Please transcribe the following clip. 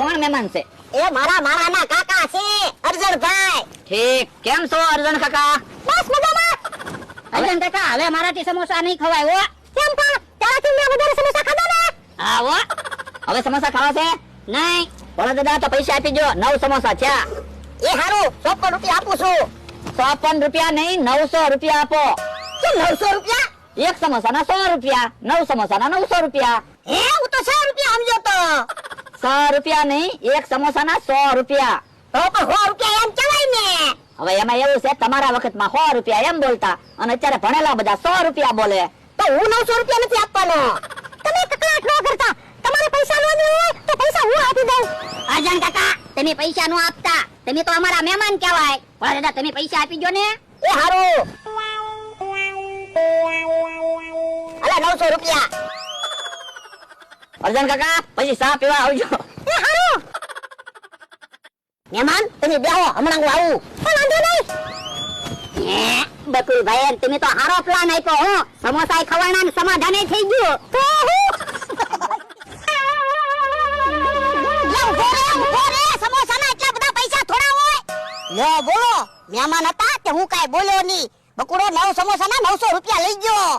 કોણ મહેમાન છે? એ મારા કાકા છે અર્જણભાઈ. ઠીક, કેમ છો અર્જણ કાકા? બસ મજામાં. અર્જણ કાકા, હવે મારાથી સમોસા નહીં ખવાય હો. કેમ પણ તારાથી મેં વધારે સમોસા ખાધા ને? હા હો. હવે સમોસા ખાવા છે? નહીં. બોલો દાદા, તો પૈસા આપી જો. 9 સમોસા છે. એ હારું 54 રૂપિયા આપું છું. 54 રૂપિયા નહીં, 900 રૂપિયા આપો. કેમ 900 રૂપિયા? એક સમોસાના 100 રૂપિયા, 9 સમોસાના 900 રૂપિયા. હે, હું તો 100 રૂપિયા સમજો તો. 100 રૂપિયા નહીં, એક સમોસાના 100 રૂપિયા. તો પણ 100 રૂપિયા એમ કહેવાય ને. હવે એમાં એવું છે, તમારા વખતમાં 100 રૂપિયા એમ બોલતા અને અત્યારે ભણેલા બધા 100 રૂપિયા બોલે. તો હું 900 રૂપિયા નથી આપવાનો. તમે કકડાટ ન કરતા. તમારે પૈસા નો હોય તો પૈસા હું આપી દઉં. અર્જણ કાકા, તમે પૈસા નો આપતા. તમે તો અમારા મહેમાન કહેવાય. પણ દાદા, તમે પૈસા આપી જો ને. એ હારું. અલા 900 રૂપિયા. અર્જણ કાકા, પછી ચા પીવા આવજો. એ હારું. મહેમાન તમે બેહો, હમણાં હું આવું. વાંધો નહીં. બકુલભાઈ, તમે તો હારો પ્લાન આપ્યો હો. સમોસા ખવાના ને સમાધાને થઈ ગયું. તો હું સમોસાના એટલા બધા પૈસા થોડા હોય. લો બોલો, મહેમાન હતા તે હું કાઈ બોલ્યો નહીં. બકુડો 9 સમોસાના 900 રૂપિયા લઈ ગયો.